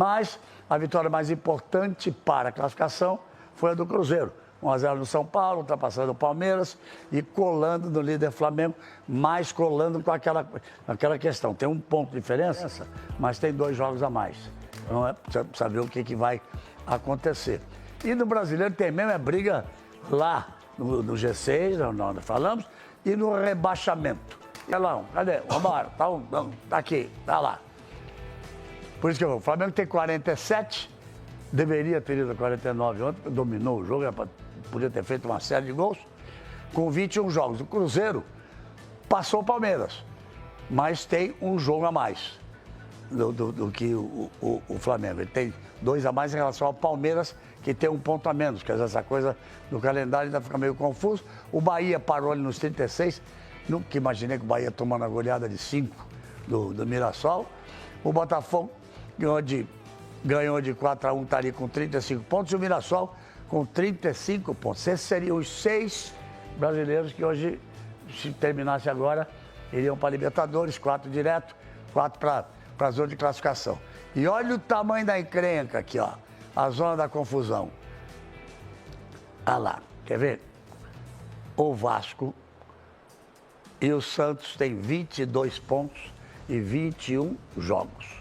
Mas a vitória mais importante para a classificação foi a do Cruzeiro. 1-0 no São Paulo, ultrapassando o Palmeiras e colando no líder Flamengo, mas colando com aquela questão. Tem um ponto de diferença, mas tem 2 jogos a mais. Então é saber o que vai acontecer. E no Brasileiro tem mesmo briga lá no G6, nós falamos, e no rebaixamento. E lá, cadê? Vambora, tá aqui, tá lá. Por isso que o Flamengo tem 47, deveria ter ido a 49 ontem, dominou o jogo, podia ter feito uma série de gols, com 21 jogos. O Cruzeiro passou o Palmeiras, mas tem um jogo a mais do que o Flamengo. Ele tem 2 a mais em relação ao Palmeiras, que tem 1 ponto a menos, quer dizer, essa coisa do calendário ainda fica meio confuso. O Bahia parou ali nos 36, nunca imaginei que o Bahia tomando a goleada de 5 do Mirassol. O Botafogo ganhou de 4-1, está ali com 35 pontos, e o Mirassol com 35 pontos. Esses seriam os 6 brasileiros que hoje, se terminasse agora, iriam para a Libertadores, 4 direto, 4 para a zona de classificação. E olha o tamanho da encrenca aqui, ó, a zona da confusão. Olha lá, quer ver? O Vasco e o Santos têm 22 pontos e 21 jogos.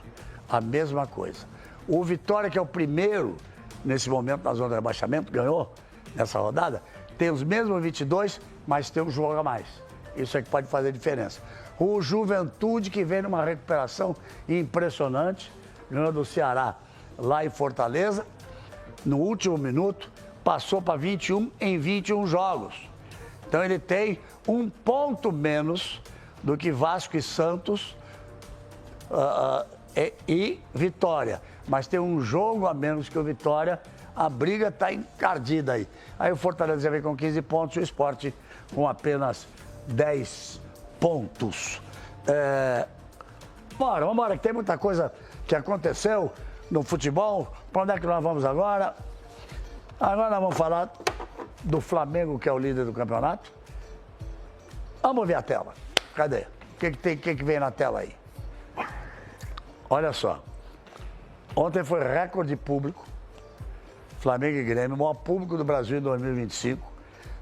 A mesma coisa. O Vitória, que é o primeiro nesse momento na zona de rebaixamento, ganhou nessa rodada, tem os mesmos 22, mas tem um jogo a mais. Isso é que pode fazer diferença. O Juventude, que vem numa recuperação impressionante, ganhou do Ceará lá em Fortaleza, no último minuto, passou para 21 em 21 jogos. Então ele tem 1 ponto menos do que Vasco e Santos e Vitória. Mas tem um jogo a menos que o Vitória, a briga está encardida aí. Aí o Fortaleza já vem com 15 pontos e o Sport com apenas 10 pontos. Vamos embora, que tem muita coisa que aconteceu no futebol. Para onde é que nós vamos agora? Agora nós vamos falar do Flamengo, que é o líder do campeonato. Vamos ver a tela. Cadê? O que vem na tela aí? Olha só. Ontem foi recorde público. Flamengo e Grêmio, o maior público do Brasil em 2025.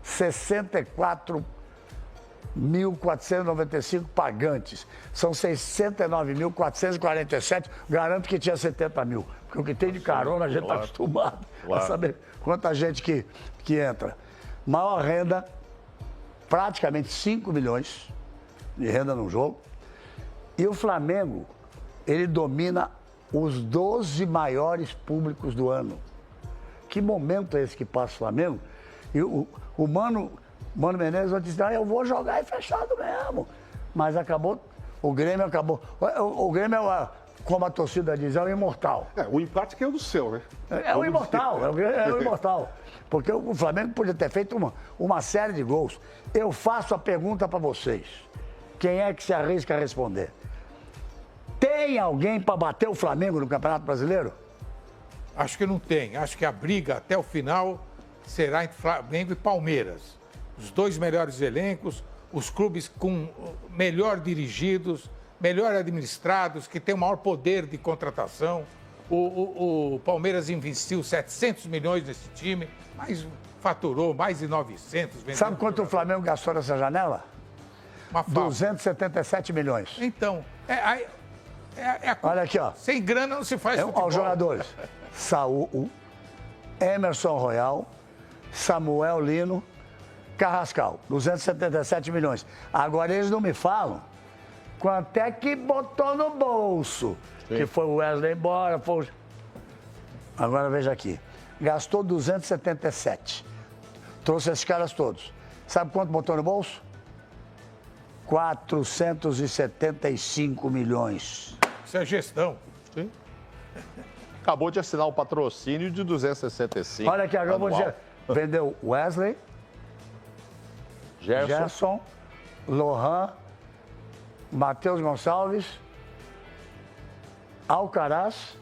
64.495 pagantes. São 69.447. Garanto que tinha 70 mil. Porque o que tem de carona a gente está acostumado a saber quanta gente que entra. Maior renda, praticamente 5 milhões de renda no jogo. E o Flamengo, ele domina os 12 maiores públicos do ano. Que momento é esse que passa o Flamengo? E o Mano Menezes disse, eu vou jogar fechado mesmo. Mas acabou, o Grêmio acabou. O Grêmio, como a torcida diz, é o imortal. O empate que é o do seu, né? É o imortal, é o imortal. Porque o Flamengo podia ter feito uma série de gols. Eu faço a pergunta para vocês. Quem é que se arrisca a responder? Tem alguém para bater o Flamengo no Campeonato Brasileiro? Acho que não tem. Acho que a briga até o final será entre Flamengo e Palmeiras. Os 2 melhores elencos, os clubes com melhor dirigidos, melhor administrados, que têm o maior poder de contratação. O Palmeiras investiu 700 milhões nesse time, mas faturou mais de 900. Sabe quanto o Flamengo gastou nessa janela? 277 milhões. Então, olha aqui, ó. Sem grana não se faz futebol. Os jogadores. Saúl, Emerson Royal, Samuel Lino, Carrascal. 277 milhões. Agora eles não me falam quanto é que botou no bolso. Sim. Que foi o Wesley embora, foi... Agora veja aqui. Gastou 277. Trouxe esses caras todos. Sabe quanto botou no bolso? 475 milhões. Isso é gestão. Sim. Acabou de assinar o patrocínio de 265. Olha aqui, agora vou dizer. Vendeu Wesley, Gerson, Lohan, Matheus Gonçalves, Alcaraz,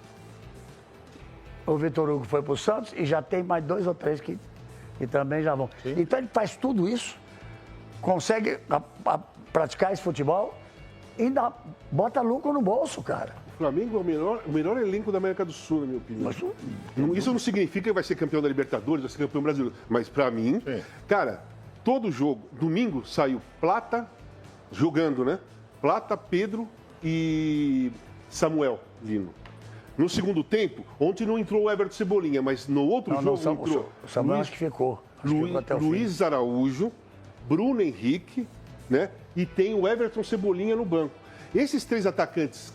o Vitor Hugo foi para o Santos e já tem mais 2 ou 3 que também já vão. Sim. Então ele faz tudo isso, consegue praticar esse futebol e ainda bota lucro no bolso, cara. Flamengo é o melhor elenco da América do Sul, na minha opinião. Isso não significa que vai ser campeão da Libertadores, vai ser campeão brasileiro. Mas pra mim, cara, todo jogo, domingo saiu Plata, jogando, né? Plata, Pedro e Samuel Lino. No segundo tempo, ontem não entrou o Everton Cebolinha, mas no outro jogo entrou o Samuel acho que ficou. Luiz Araújo, Bruno Henrique, né? E tem o Everton Cebolinha no banco. Esses 3 atacantes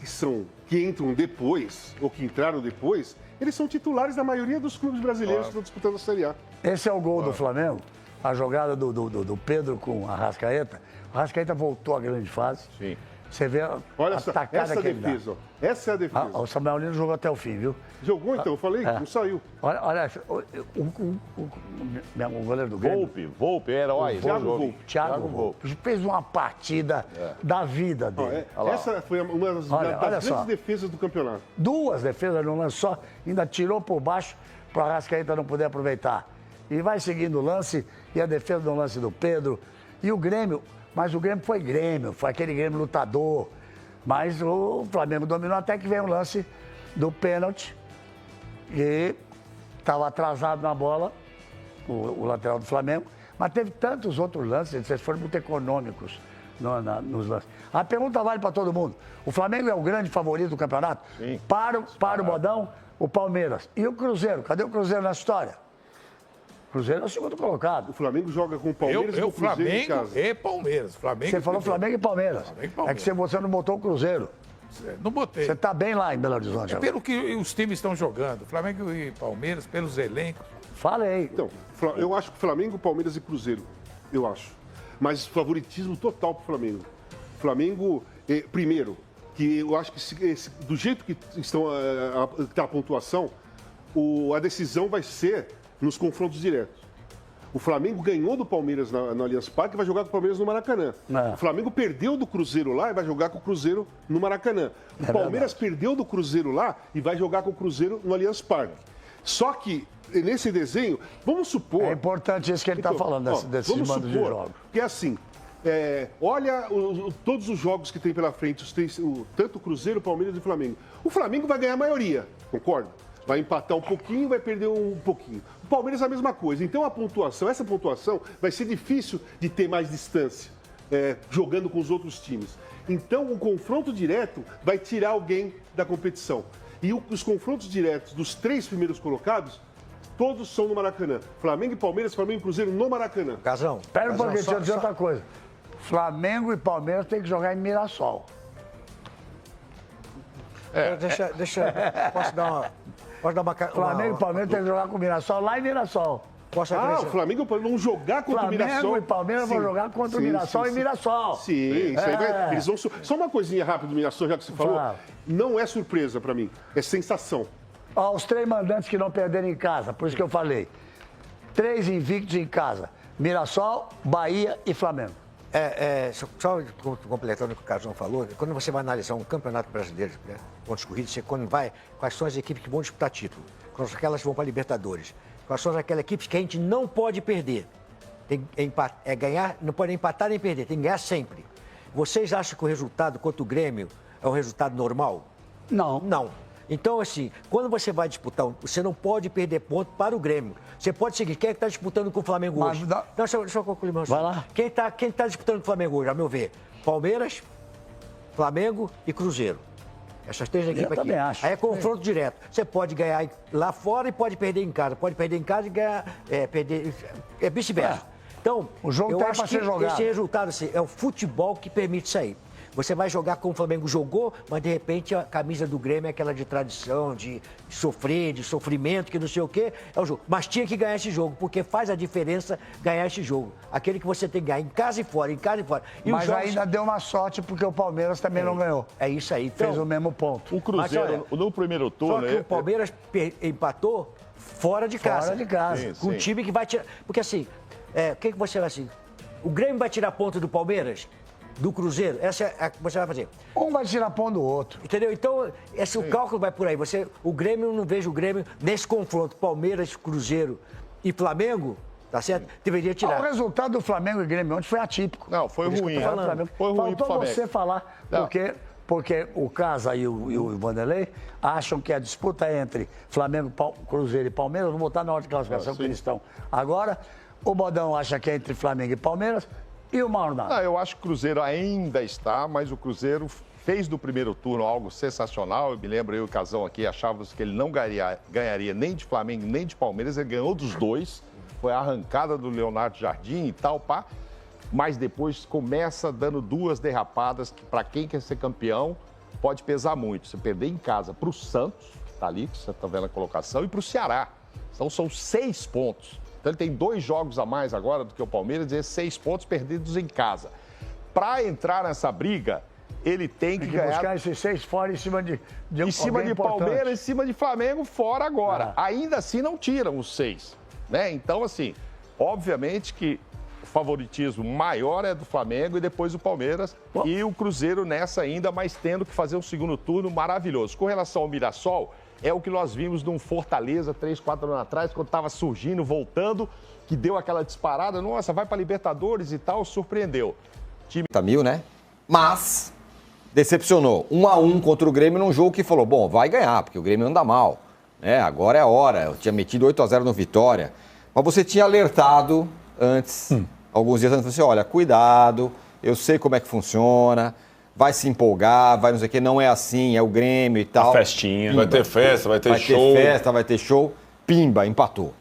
que entram depois, ou que entraram depois, eles são titulares da maioria dos clubes brasileiros que estão disputando a Série A. Esse é o gol do Flamengo, a jogada do Pedro com a Arrascaeta. O Arrascaeta voltou à grande fase. Sim. Você vê Olha a só, tacada essa que ele dá. defesa, ó. Essa é a defesa. O Samuel Lino jogou até o fim, viu? Jogou então, eu falei, não saiu. Olha o goleiro do Grêmio. Volpe, herói. Thiago Volpe. Fez uma partida da vida dele. Essa foi uma das grandes defesas do campeonato. 2 defesas no lance só, ainda tirou por baixo para o Arrascaeta não poder aproveitar. E vai seguindo o lance, e a defesa do lance do Pedro. E o Grêmio, mas o Grêmio foi aquele Grêmio lutador. Mas o Flamengo dominou até que veio o lance do pênalti. E estava atrasado na bola, o lateral do Flamengo. Mas teve tantos outros lances, eles foram muito econômicos nos lances. A pergunta vale para todo mundo. O Flamengo é o grande favorito do campeonato? Sim. Para o Bodão, o Palmeiras. E o Cruzeiro? Cadê o Cruzeiro na história? O Cruzeiro é o segundo colocado. O Flamengo joga com o Palmeiras e o Cruzeiro em casa. Flamengo e Palmeiras. Você falou Flamengo e Palmeiras. É que você não botou o Cruzeiro. Não botei. Você está bem lá em Belo Horizonte. Pelo que os times estão jogando, Flamengo e Palmeiras, pelos elencos. Falei. Então, eu acho que Flamengo, Palmeiras e Cruzeiro. Eu acho. Mas favoritismo total para o Flamengo. Flamengo, primeiro, que eu acho que do jeito que está a pontuação, a decisão vai ser nos confrontos diretos. O Flamengo ganhou do Palmeiras no Allianz Parque e vai jogar com o Palmeiras no Maracanã. O Flamengo perdeu do Cruzeiro lá e vai jogar com o Cruzeiro no Maracanã. O Palmeiras perdeu do Cruzeiro lá e vai jogar com o Cruzeiro no Allianz Parque. Só que, nesse desenho, vamos supor... É importante isso que ele está falando, desse mando de jogos. Que é assim, olha todos os jogos que tem pela frente, tanto o Cruzeiro, o Palmeiras e o Flamengo. O Flamengo vai ganhar a maioria, concorda? Vai empatar um pouquinho, vai perder um pouquinho. O Palmeiras é a mesma coisa. Então essa pontuação vai ser difícil de ter mais distância, jogando com os outros times. Então o confronto direto vai tirar alguém da competição. E os confrontos diretos dos 3 primeiros colocados, todos são no Maracanã. Flamengo e Palmeiras, Flamengo e Cruzeiro no Maracanã. Casão. Espera um pouquinho, deixa eu dizer outra coisa. Flamengo e Palmeiras tem que jogar em Mirassol. Posso dar uma... Flamengo e Palmeiras tem que jogar com o Mirassol lá em Mirassol. O Flamengo e o Palmeiras vão jogar contra o Mirassol. Flamengo e Palmeiras vão jogar contra o Mirassol em Mirassol. Sim, isso aí vai. Eles vão. Só uma coisinha rápida do Mirassol, já que você falou. Não é surpresa pra mim, é sensação. Os 3 mandantes que não perderam em casa, por isso que eu falei. 3 invictos em casa: Mirassol, Bahia e Flamengo. Só completando o que o Casão falou, quando você vai analisar um campeonato brasileiro, pontos corridos, quais são as equipes que vão disputar título, quais são aquelas que vão para a Libertadores, quais são aquelas equipes que a gente não pode perder. Ganhar, não pode empatar nem perder, tem que ganhar sempre. Vocês acham que o resultado contra o Grêmio é um resultado normal? Não. Não. Então, assim, quando você vai disputar, você não pode perder ponto para o Grêmio. Você pode seguir, quem é que está disputando com o Flamengo hoje? Não, deixa eu concluir meu assunto. Vai lá. Quem tá disputando com o Flamengo hoje, a meu ver? Palmeiras, Flamengo e Cruzeiro. Essas 3 equipes aqui. Também acho. Aí é confronto direto. Você pode ganhar lá fora e pode perder em casa. Pode perder em casa e ganhar, perder, vice-versa. Então, o jogo eu acho que esse resultado assim, é o futebol que permite isso aí. Você vai jogar como o Flamengo jogou, mas de repente a camisa do Grêmio é aquela de tradição, de sofrer, de sofrimento, que não sei o quê, é o jogo. Mas tinha que ganhar esse jogo, porque faz a diferença ganhar esse jogo. Aquele que você tem que ganhar em casa e fora, em casa e fora. E mas ainda deu uma sorte, porque o Palmeiras também não ganhou. É isso aí. Então, fez o mesmo ponto. O Cruzeiro, no primeiro turno... Só que o Palmeiras empatou fora de casa. Fora de casa. Sim, com um time que vai tirar... Porque assim, o que você vai assim... O Grêmio vai tirar ponto do Palmeiras... Do Cruzeiro, essa é a que você vai fazer. Um vai tirar pão do outro. Entendeu? Então, o cálculo vai por aí. O Grêmio, não vejo o Grêmio nesse confronto. Palmeiras, Cruzeiro e Flamengo, tá certo? Deveria tirar. O resultado do Flamengo e Grêmio ontem foi atípico. Não, foi ruim. Foi ruim pro Flamengo. Faltou você falar, porque porque o Casa e o Vanderlei acham que a disputa é entre Flamengo, Cruzeiro e Palmeiras, vão botar na ordem de classificação que eles estão agora. O Bodão acha que é entre Flamengo e Palmeiras e o Mauro Nada. Não, eu acho que o Cruzeiro ainda está, mas o Cruzeiro fez do primeiro turno algo sensacional. Eu me lembro, eu e o Casão aqui achávamos que ele não ganharia nem de Flamengo nem de Palmeiras. Ele ganhou dos dois. Foi a arrancada do Leonardo Jardim e tal, pá. Mas depois começa dando duas derrapadas que, para quem quer ser campeão, pode pesar muito. Você perder em casa para o Santos, que está ali, que você está vendo a colocação, e para o Ceará. Então são 6 pontos. Então ele tem 2 jogos a mais agora do que o Palmeiras, e 6 pontos perdidos em casa. Para entrar nessa briga, ele tem que ganhar. Buscar esses 6 fora em cima de em cima de Palmeiras, em cima de Flamengo, fora agora. Ainda assim não tiram os 6. Né? Então, assim, obviamente que o favoritismo maior é do Flamengo e depois do Palmeiras. E o Cruzeiro nessa ainda, mas tendo que fazer um segundo turno maravilhoso. Com relação ao Mirassol, é o que nós vimos num Fortaleza 3, 4 anos atrás, quando estava surgindo, voltando, que deu aquela disparada. Nossa, vai para Libertadores e tal, surpreendeu. Time... mil, né? Mas decepcionou. 1-1 contra o Grêmio num jogo que falou, bom, vai ganhar, porque o Grêmio anda mal. Agora é a hora. Eu tinha metido 8-0 no Vitória. Mas você tinha alertado antes, alguns dias antes, você olha, cuidado, eu sei como é que funciona, vai se empolgar, vai não sei o quê, não é assim, é o Grêmio e tal. A festinha. Pimba. Vai ter festa, vai ter show. Vai ter festa, vai ter show. Pimba, empatou.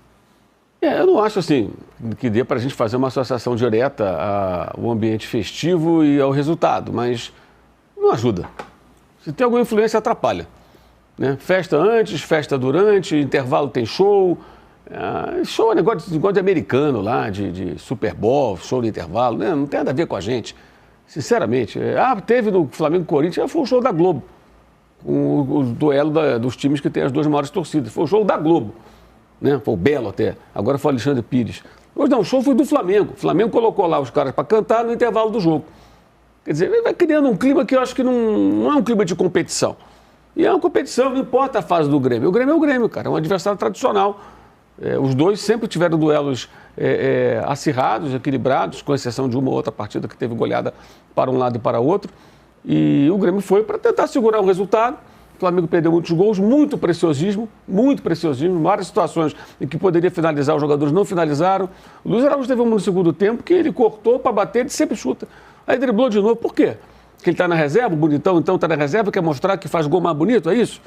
Eu não acho assim que dê para a gente fazer uma associação direta ao ambiente festivo e ao resultado, mas não ajuda. Se tem alguma influência, atrapalha. Né? Festa antes, festa durante, intervalo tem show. Show é negócio de americano lá, de Super Bowl, show de intervalo. Né? Não tem nada a ver com a gente, sinceramente. Teve no Flamengo Corinthians, foi o show da Globo. O duelo dos times que tem as 2 maiores torcidas. Foi o show da Globo. Né? Foi o Belo até. Agora foi o Alexandre Pires. Hoje não, o show foi do Flamengo. O Flamengo colocou lá os caras para cantar no intervalo do jogo. Quer dizer, ele vai criando um clima que eu acho que não é um clima de competição. E é uma competição, não importa a fase do Grêmio. O Grêmio é o Grêmio, cara, é um adversário tradicional. Os dois sempre tiveram duelos acirrados, equilibrados, com exceção de uma ou outra partida que teve goleada para um lado e para outro. E o Grêmio foi para tentar segurar o resultado. O Flamengo perdeu muitos gols, muito preciosismo, várias situações em que poderia finalizar, os jogadores não finalizaram. O Luiz Araújo teve um no segundo tempo que ele cortou para bater, ele sempre chuta. Aí driblou de novo, por quê? Que ele está na reserva, bonitão, então está na reserva, quer mostrar que faz gol mais bonito, é isso?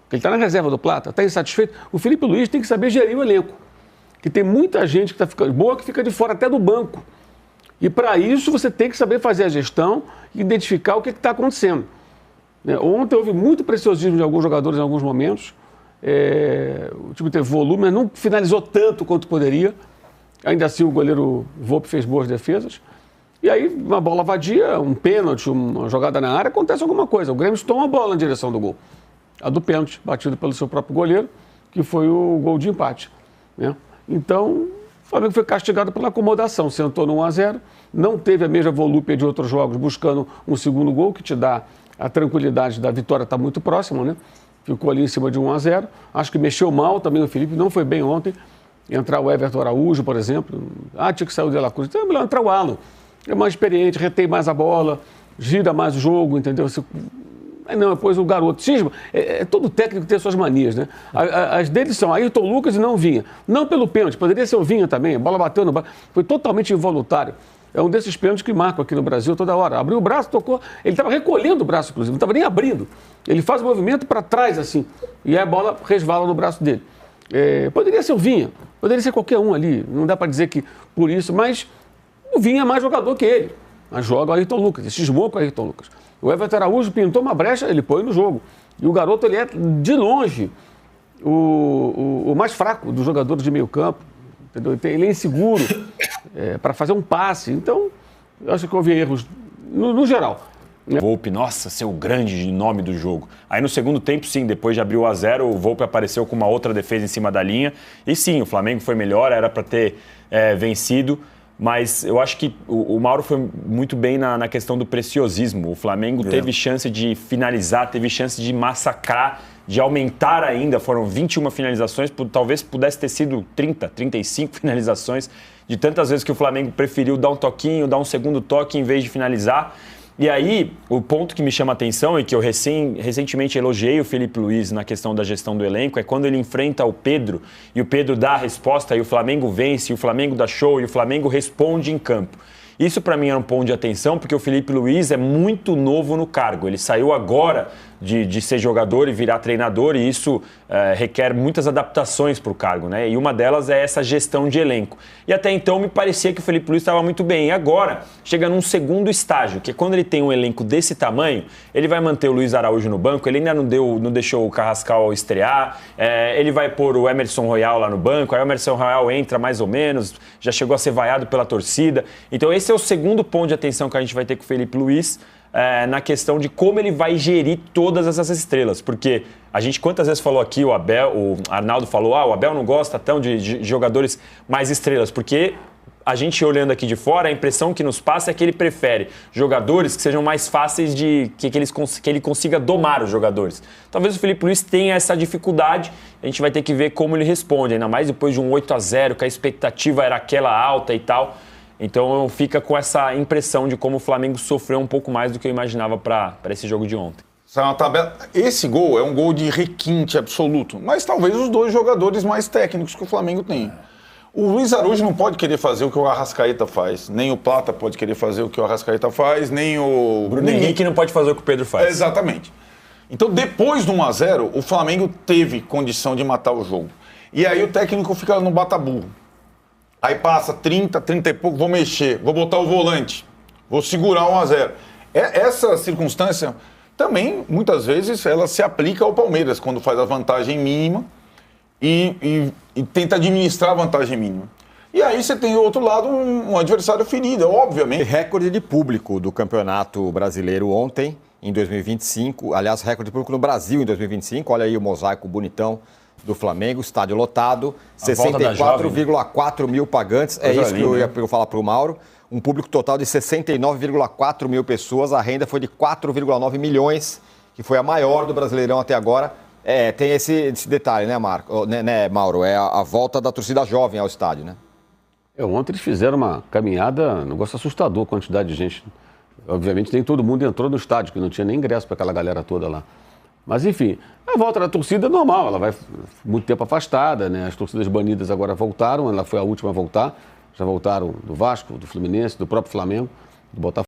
Que ele está na reserva do Plata, está insatisfeito. O Felipe Luiz tem que saber gerir o elenco. Que tem muita gente que está ficando boa, que fica de fora até do banco. E para isso você tem que saber fazer a gestão e identificar o que está acontecendo. Ontem houve muito preciosismo de alguns jogadores em alguns momentos. O time teve volume, mas não finalizou tanto quanto poderia. Ainda assim o goleiro Volpi fez boas defesas. E aí, uma bola vadia, um pênalti, uma jogada na área, acontece alguma coisa. O Grêmio toma a bola na direção do gol. A do pênalti, batido pelo seu próprio goleiro, que foi o gol de empate. Né? Então, o Flamengo foi castigado pela acomodação. Sentou no 1-0, não teve a mesma volúpia de outros jogos, buscando um segundo gol, que te dá a tranquilidade da vitória, está muito próxima, né? Ficou ali em cima de 1-0. Acho que mexeu mal também o Felipe, não foi bem ontem. Entrar o Everton Araújo, por exemplo. Tinha que sair o De La Cruz. Então é melhor entrar o Alan. É mais experiente, retém mais a bola, gira mais o jogo, entendeu? Depois o garoto cisma. Todo técnico tem suas manias, né? As deles são Ayrton Lucas e não Vinha. Não pelo pênalti, poderia ser o Vinha também. A bola bateu no braço. Foi totalmente involuntário. É um desses pênaltis que marcam aqui no Brasil toda hora. Abriu o braço, tocou. Ele estava recolhendo o braço, inclusive, não estava nem abrindo. Ele faz o movimento para trás, assim. E aí a bola resvala no braço dele. Poderia ser o Vinha, poderia ser qualquer um ali. Não dá para dizer que por isso, mas o Vinha é mais jogador que ele. Mas joga o Ayrton Lucas, ele cismou com o Ayrton Lucas. O Everton Araújo pintou uma brecha, ele põe no jogo. E o garoto, ele é, de longe, o mais fraco dos jogadores de meio campo. Entendeu? Ele é inseguro para fazer um passe. Então, eu acho que houve erros no geral. Volpi, nossa, ser o grande nome do jogo. Aí no segundo tempo, sim, depois de abrir o 1-0, o Volpi apareceu com uma outra defesa em cima da linha. E sim, o Flamengo foi melhor, era para ter vencido. Mas eu acho que o Mauro foi muito bem na questão do preciosismo. O Flamengo teve chance de finalizar, teve chance de massacrar, de aumentar ainda. Foram 21 finalizações, talvez pudesse ter sido 30, 35 finalizações, de tantas vezes que o Flamengo preferiu dar um toquinho, dar um segundo toque em vez de finalizar. E aí, o ponto que me chama a atenção e que eu recentemente elogiei o Felipe Luiz na questão da gestão do elenco é quando ele enfrenta o Pedro e o Pedro dá a resposta e o Flamengo vence, e o Flamengo dá show e o Flamengo responde em campo. Isso para mim era um ponto de atenção porque o Felipe Luiz é muito novo no cargo. Ele saiu agora de ser jogador e virar treinador e isso requer muitas adaptações para o cargo, né? E uma delas é essa gestão de elenco. E até então me parecia que o Felipe Luiz estava muito bem. E agora chega num segundo estágio, que é quando ele tem um elenco desse tamanho, ele vai manter o Luiz Araújo no banco, ele ainda não deixou o Carrascal estrear, ele vai pôr o Emerson Royal lá no banco, aí o Emerson Royal entra mais ou menos, já chegou a ser vaiado pela torcida. Então esse é o segundo ponto de atenção que a gente vai ter com o Felipe Luiz, na questão de como ele vai gerir todas essas estrelas, porque a gente quantas vezes falou aqui, o Arnaldo falou, o Abel não gosta tão de jogadores mais estrelas, porque a gente olhando aqui de fora, a impressão que nos passa é que ele prefere jogadores que sejam mais fáceis que ele consiga domar os jogadores. Talvez o Felipe Luiz tenha essa dificuldade, a gente vai ter que ver como ele responde, ainda mais depois de um 8-0, que a expectativa era aquela alta e tal. Então fica com essa impressão de como o Flamengo sofreu um pouco mais do que eu imaginava para esse jogo de ontem. Esse gol é um gol de requinte absoluto, mas talvez os dois jogadores mais técnicos que o Flamengo tem. O Luiz Araújo não pode querer fazer o que o Arrascaeta faz, nem o Plata pode querer fazer o que o Arrascaeta faz, nem o Bruno Henrique não pode fazer o que o Pedro faz. Exatamente. Então depois do 1-0, o Flamengo teve condição de matar o jogo. E aí o técnico fica no bata-burro. Aí passa 30 e pouco, vou mexer, vou botar o volante, vou segurar 1-0. Essa circunstância também, muitas vezes, ela se aplica ao Palmeiras, quando faz a vantagem mínima e tenta administrar a vantagem mínima. E aí você tem, do outro lado, um adversário ferido, obviamente. Recorde de público do Campeonato Brasileiro ontem, em 2025. Aliás, recorde de público no Brasil em 2025. Olha aí o mosaico bonitão do Flamengo, estádio lotado, 64,4 mil pagantes, é isso que eu ia falar para o Mauro, um público total de 69,4 mil pessoas, a renda foi de 4,9 milhões, que foi a maior do Brasileirão até agora. Tem esse detalhe, né, Mauro? É a volta da torcida jovem ao estádio, né? Ontem eles fizeram uma caminhada, um negócio assustador, a quantidade de gente. Obviamente nem todo mundo entrou no estádio, que não tinha nem ingresso para aquela galera toda lá. Mas, enfim, a volta da torcida é normal, ela vai muito tempo afastada, né? As torcidas banidas agora voltaram, ela foi a última a voltar, já voltaram do Vasco, do Fluminense, do próprio Flamengo, do Botafogo.